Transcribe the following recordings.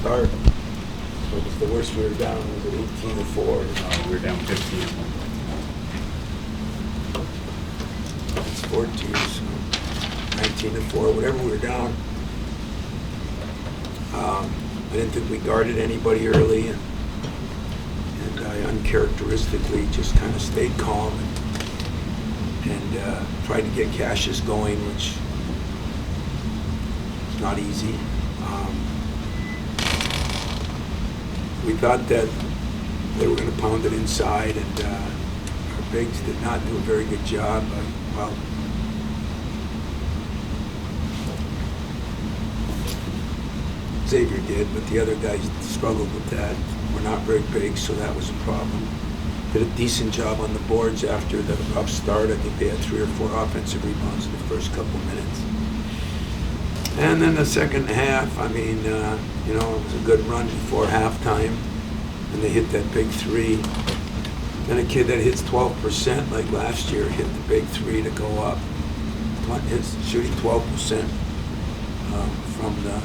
start. What was the worst we were down? Was it 18-4? We were down 15 at one point. It's 14, so 19-4, whatever we were down. I didn't think we guarded anybody early, and I uncharacteristically just kind of stayed calm and tried to get Cassius going, which is not easy. We thought that they were going to pound it inside, and our bigs did not do a very good job. Well, Xavier did, but the other guys struggled with that. We're not very big, so that was a problem. Did a decent job on the boards after the rough start. I think they had 3 or 4 offensive rebounds in the first couple minutes. And then the second half, I mean, it was a good run before halftime, and they hit that big 3. Then a kid that hits 12% like last year hit the big 3 to go up. Is shooting 12% from the. I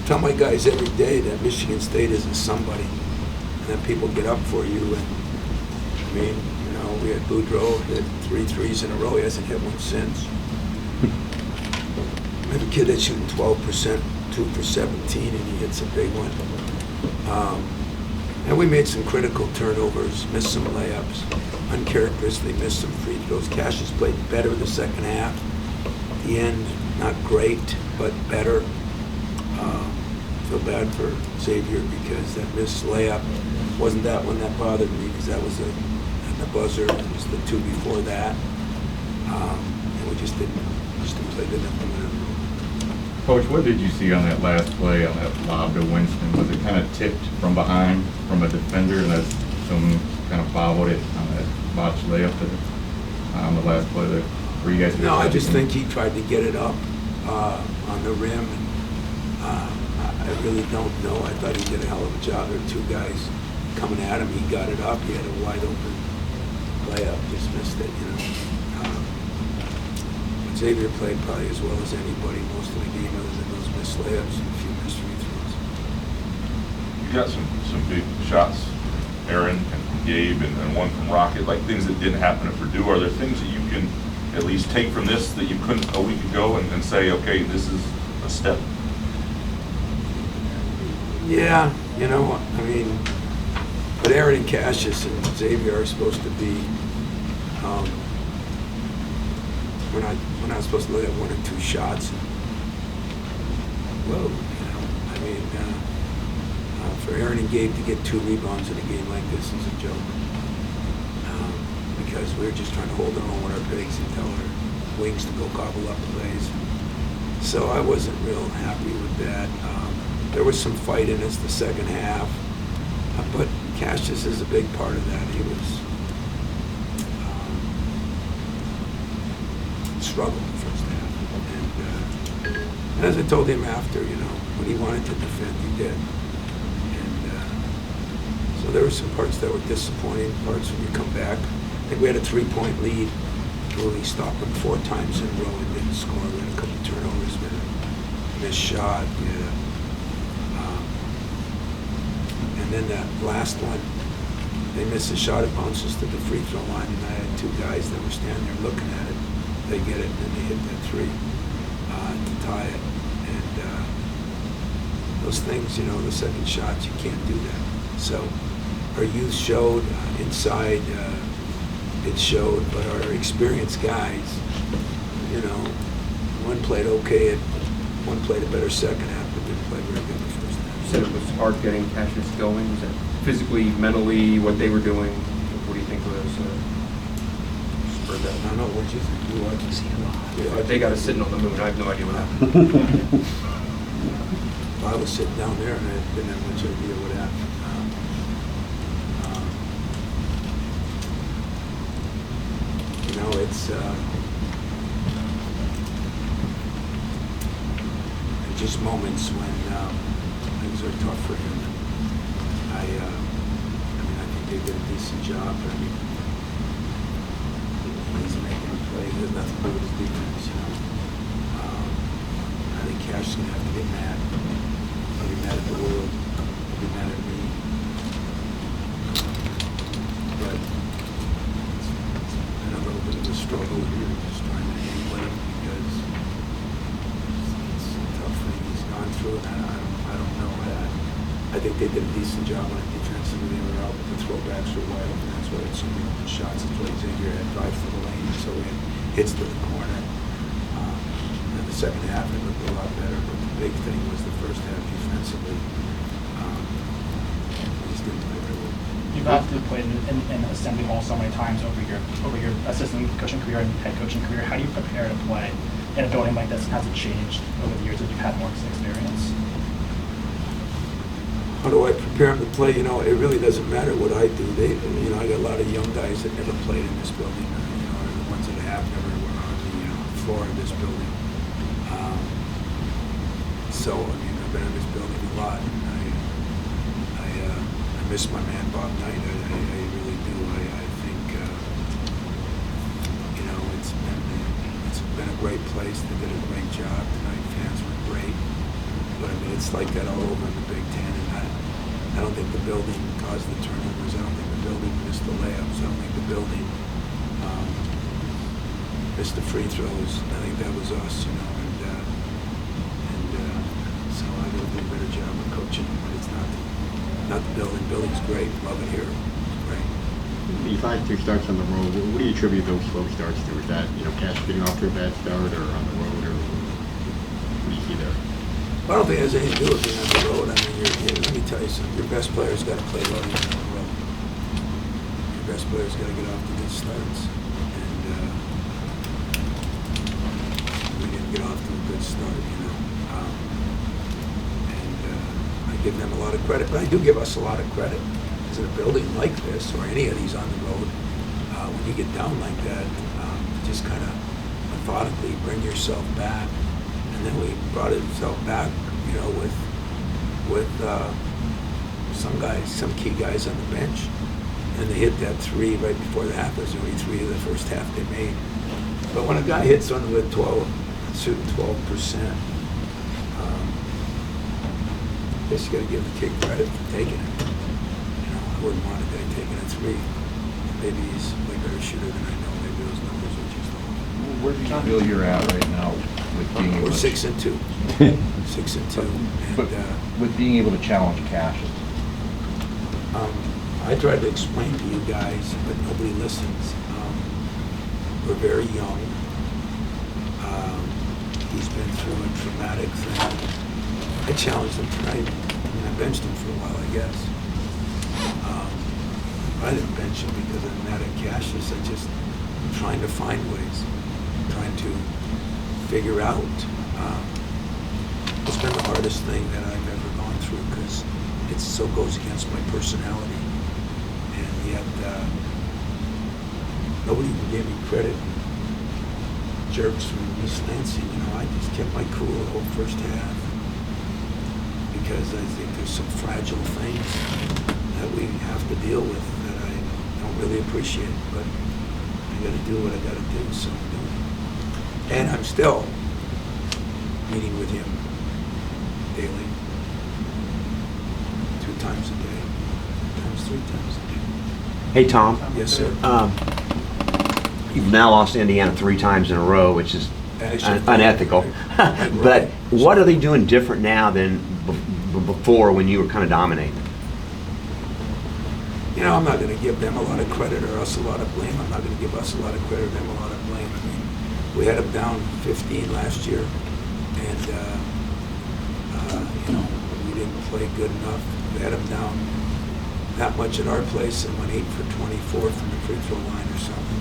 tell my guys every day that Michigan State isn't somebody, and that people get up for you. And I mean, we had Boudreaux hit 3 threes in a row. He hasn't hit one since. I have a kid that's shooting 12%, 2 for 17, and he hits a big one. And we made some critical turnovers, missed some layups, uncharacteristically missed some free throws. Cassius played better the second half. The end, not great, but better. Feel bad for Xavier because that missed layup wasn't that one that bothered me, because that was the buzzer. It was the 2 before that. And we just didn't play good enough to win it. Coach, what did you see on that last play, on that lob to Winston? Was it kind of tipped from behind from a defender, and that's some kind of fouled it on that botched layup on the last play there? Were you guys? No, I just think he tried to get it up on the rim, and I really don't know. I thought he did a hell of a job. There were 2 guys coming at him. He got it up. He had a wide open layup, just missed it. Xavier played probably as well as anybody most of the game, other than those missed layups and a few missed free throws. You got some big shots, Aaron and Gabe, and one from Rocket, like things that didn't happen at Purdue. Are there things that you can at least take from this that you couldn't a week ago and say, okay, this is a step? Yeah, but Aaron and Cassius and Xavier are supposed to be, we're not supposed to let 1 or 2 shots. Whoa, for Aaron and Gabe to get 2 rebounds in a game like this is a joke. Because we're just trying to hold our own with our bigs and tell our wings to go gobble up plays. So I wasn't real happy with that. There was some fight in us the second half, but Cassius is a big part of that. He was struggled the first half, and as I told him after, when he wanted to defend, he did. And so there were some parts that were disappointing. Parts when you come back, I think we had a 3-point lead. Really stopped them 4 times in a row and didn't score. We had a couple turnovers, we had a missed shot. And then that last one, they missed a shot, it bounces to the free throw line, and I had 2 guys that were standing there looking at it. They get it, and then they hit that 3 to tie it. And those things, the second shots, you can't do that. So our youth showed inside, it showed, but our experienced guys, one played okay, one played a better second half, but didn't play very good the first half. You said it was hard getting Cassius going. Was that physically, mentally, what they were doing? What do you think was spurred that? I don't know, what you think? You want to see a lot. Yeah, they got us sitting on the moon. I have no idea what happened. I was sitting down there and I didn't have much idea what happened. It's just moments when things are tough for him. I think they did a decent job. He's making a play. It has nothing to do with his defense. I think Cash is going to have to get mad. I'll be mad at the world. struggle here, just trying to hang with him because it's a tough thing he's gone through, and I don't know. I think they did a decent job on it defensively. They were out, the throwbacks were wide open. That's why it's so many open shots. That's why Xavier had drives to the lane, so we had hits to the corner. In the second half, it looked a lot better, but the big thing was the first half defensively. We just didn't play very well. You've obviously played in Assembly Hall so many times over your assistant coaching career and head coaching career. How do you prepare to play in a building like this? Has it changed over the years that you've had more experience? How do I prepare them to play? You know, it really doesn't matter what I do. I got a lot of young guys that never played in this building. Or the ones that have never were on the floor of this building. I've been in this building a lot. And I miss my man Bob Knight. I really do. I think it's been a great place. They did a great job tonight. Fans were great. But it's like that all over in the Big Ten, and I don't think the building caused the turnovers. I don't think the building missed the layups. I don't think the building missed the free throws. I think that was us, and so I got to do a better job of coaching. But it's not the building. The building's great. Love it here. It's great. These last two starts on the road, what do you attribute those slow starts to? Is that Cash getting off to a bad start, or on the road, or what do you see there? I don't think it has anything to do with being on the road. I mean, let me tell you something. Your best player's got to play well on the road. Your best player's got to get off to good starts. And we didn't get off to a good start, I give them a lot of credit, but I do give us a lot of credit. Because in a building like this, or any of these on the road, when you get down like that, just kind of methodically bring yourself back. And then we brought himself back, with some key guys on the bench, and they hit that three right before the half. There's only three of the first half they made. But when a guy hits one with 12%, I guess you got to give the kid credit for taking it. I wouldn't want a guy taking a three. Maybe he's way better shooter than I know. Maybe those numbers are just off. Where do you feel you're at right now with being able We're to... 6-2. 6-2. But with being able to challenge Cash, I tried to explain to you guys, but nobody listens. We're very young. He's been through a traumatic thing. I challenged him tonight. I benched him for a while, I guess. I didn't bench him because I'm mad at Cassius. I'm trying to find ways, trying to figure out. It's been the hardest thing that I've ever gone through because it so goes against my personality. And yet, nobody even gave me credit. Jerks from East Lansing, I just kept my cool the whole first half because I think there's some fragile things that we have to deal with that I don't really appreciate, but I got to do what I got to do, so I'm doing it. And I'm still meeting with him daily, 2 times a day, sometimes 3 times a day. Hey, Tom. Yes, sir. You've now lost to Indiana 3 times in a row, which is Actually, unethical. right. But what are they doing different now than before when you were kind of dominating? I'm not going to give them a lot of credit or us a lot of blame. I'm not going to give us a lot of credit or them a lot of blame. I mean, we had them down 15 last year, and we didn't play good enough. We had them down that much at our place and went 8 for 24 from the free throw line or something.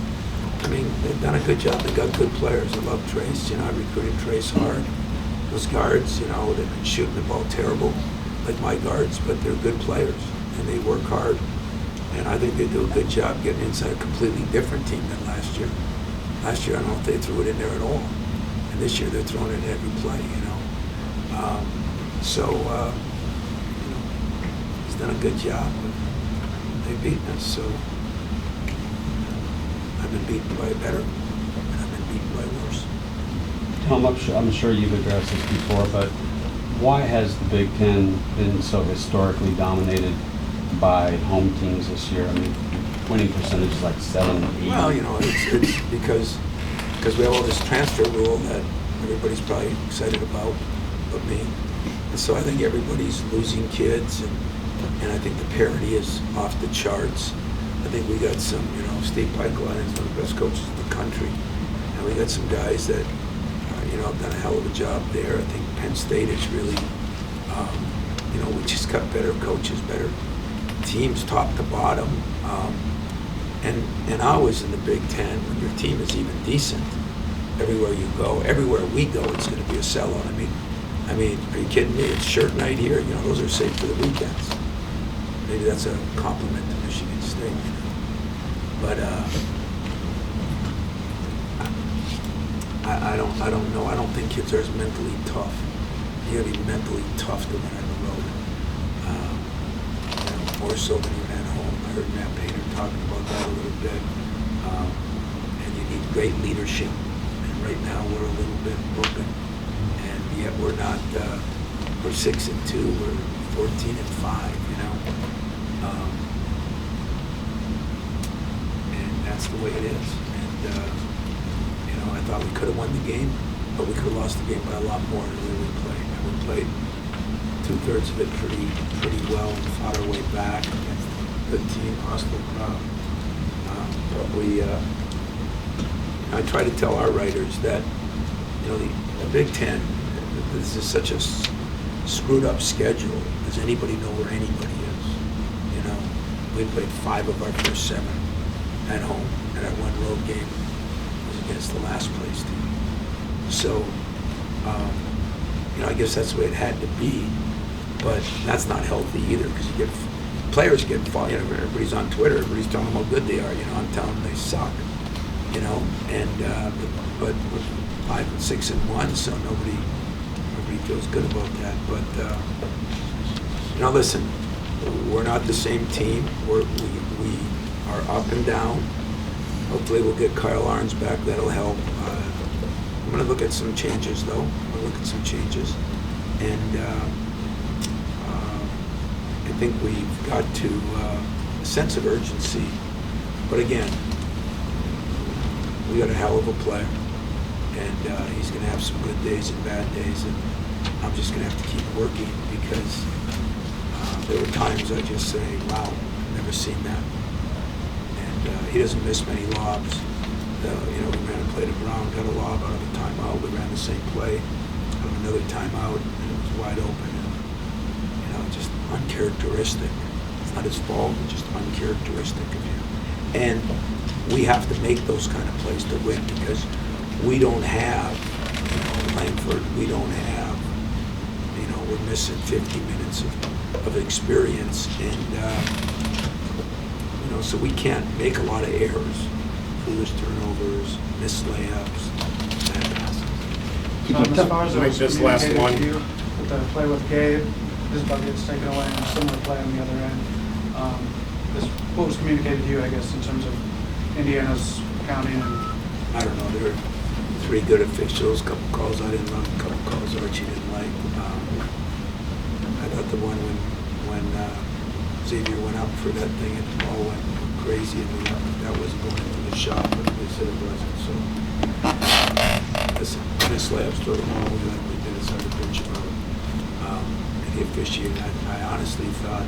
I mean, they've done a good job. They got good players. I love Trace. I recruited Trace hard. Those guards, they've been shooting the ball terrible, like my guards, but they're good players and they work hard. And I think they do a good job getting inside a completely different team than last year. Last year, I don't know if they threw it in there at all. And this year, they're throwing it in every play, he's done a good job. They've beaten us, so I've been beaten by better, and I've been beaten by worse. Tom, I'm sure you've addressed this before, but why has the Big Ten been so historically dominated by home teams this year? I mean, winning percentage is like 7, 8. Well, you know, it's because we have all this transfer rule that everybody's probably excited about, but me. And so I think everybody's losing kids, and I think the parity is off the charts. I think we got some, you know, Steve Pipeline is one of the best coaches in the country, and we got some guys that, you know, have done a hell of a job there. I think Penn State is really, you know, we just got better coaches, better teams, top to bottom. And always in the Big Ten, when your team is even decent, everywhere you go, everywhere we go, it's going to be a sellout. I mean, are you kidding me? It's shirt night here. You know, those are safe for the weekends. Maybe that's a compliment to Michigan State. You know? But I don't know. I don't think kids are as mentally tough. You got to be mentally tough to win on the road. You know, more so than even at home. I heard Matt Painter talking about that a little bit. And you need great leadership. And right now we're a little bit broken. And yet we're not. We're 6-2. We're 14-5. You know. And that's the way it is. And you know, I thought we could have won the game, but we could have lost the game by a lot more than the way we played. And we played 2/3 of it pretty well and fought our way back against a good team, hostile crowd. But we, I try to tell our writers that, you know, the Big Ten, this is such a screwed up schedule. Does anybody know where anybody is? You know, we played 5 of our first 7 at home, and our one road game was against the last place team. So, you know, I guess that's the way it had to be, but that's not healthy either, because you get players get fought. You know, everybody's on Twitter, everybody's telling them how good they are. You know, I'm telling them they suck. You know, and but we're 5-6-1, so nobody feels good about that. But you know, listen, we're not the same team. We are up and down. Hopefully, we'll get Kyle Arns back. That'll help. I'm going to look at some changes, though. I'm going to look at some changes, and I think we've got to a sense of urgency. But again, we got a hell of a player, and he's going to have some good days and bad days, and I'm just going to have to keep working, because there were times I just say, wow, I've never seen that. And he doesn't miss many lobs. You know, we ran a play to Brown, got a lob out of a timeout. We ran the same play out of another timeout, and it was wide open. And, you know, just uncharacteristic. It's not his fault, it's just uncharacteristic of him. And we have to make those kind of plays to win, because we don't have, you know, Langford, we don't have, you know, we're missing 50 minutes of experience, and, you know, so we can't make a lot of errors, foolish turnovers, missed layups, bad passes. As far as it Mike, was this last communicated one. to you, with the play with Gabe, his bucket gets taken away, and a similar play on the other end. What was communicated to you, I guess, in terms of Indiana's accounting and? I don't know, there were 3 good officials, a couple calls I didn't like, a couple calls Archie didn't like. I thought the one when Xavier went up for that thing and the ball went crazy, and that wasn't going into the shot, but they said it wasn't. So, listen, miss layups, throw the ball away like we did, it's hard to bitch about. And the officiating, I honestly thought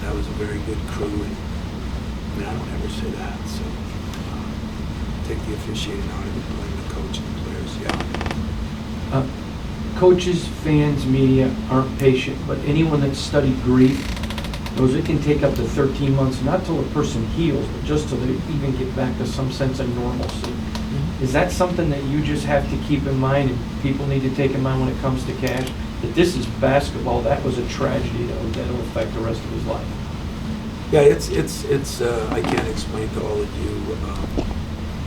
that was a very good crew, and I mean, I don't ever say that, so take the officiating out of it, blame the coach and the players, yeah. Coaches, fans, media aren't patient, but anyone that's studied grief knows it can take up to 13 months, not till a person heals, but just till they even get back to some sense of normalcy. Is that something that you just have to keep in mind, and people need to take in mind when it comes to Cash, that this is basketball, that was a tragedy that'll affect the rest of his life? Yeah, it's I can't explain to all of you,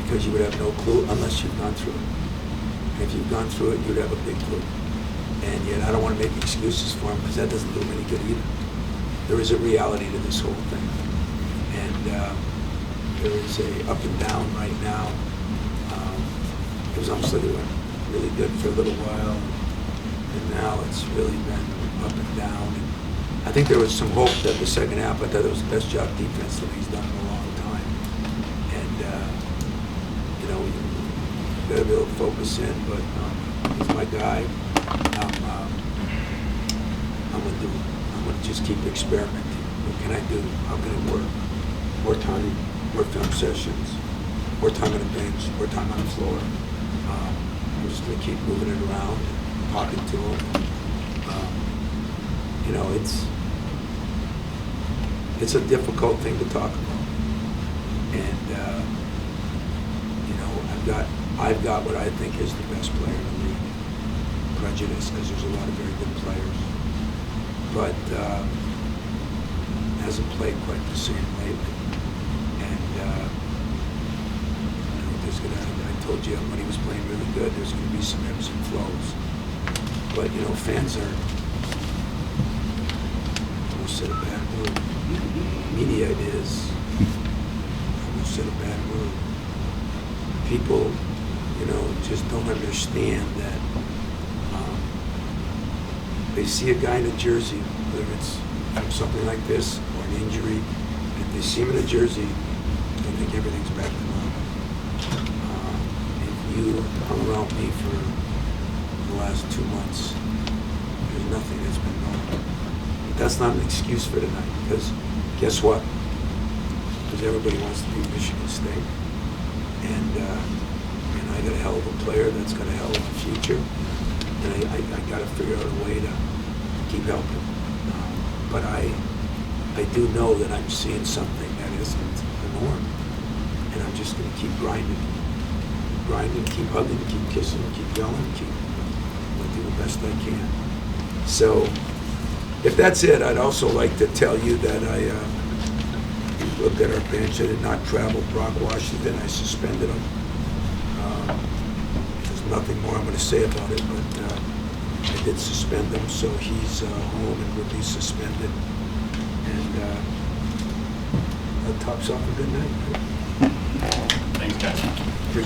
because you would have no clue unless you've gone through it. And if you've gone through it, you'd have a big clue. And yet I don't want to make excuses for him, because that doesn't do him any good either. There is a reality to this whole thing. And there is a up and down right now. It was almost like it went really good for a little while, and now it's really been up and down. And I think there was some hope that the second half, I thought it was the best job defensively he's done in a long time. gotta be able to focus in, but he's my guy. I'm gonna just keep experimenting. What can I do? How can it work? More time, more film sessions, more time on the bench, more time on the floor. I'm just gonna keep moving it around, talking to him. You know, it's a difficult thing to talk about. And, you know, I've got what I think is the best player in the league. Prejudice, because there's a lot of very good players. But hasn't played quite the same lately. And you know, I told you when he was playing really good, there's going to be some ebbs and flows. But, you know, fans are, I almost said a bad word. Media is, I almost said a bad word. People, you know, just don't understand that they see a guy in a jersey, whether it's from something like this or an injury, if they see him in a jersey, they think everything's back to normal. If you hung around me for the last 2 months, there's nothing that's been normal. But that's not an excuse for tonight, because guess what? Because everybody wants to beat Michigan State. And I got a hell of a player that's got a hell of a future. And I got to figure out a way to keep helping. But I do know that I'm seeing something that isn't the norm. And I'm just going to keep grinding, keep hugging, keep kissing, keep yelling, I'll do the best I can. So if that's it, I'd also like to tell you that I looked at our bench. I did not travel. Brock Washington, I suspended him. There's nothing more I'm going to say about it, but I did suspend him, so he's home and will be suspended. And that tops off a good night. Thanks, guys.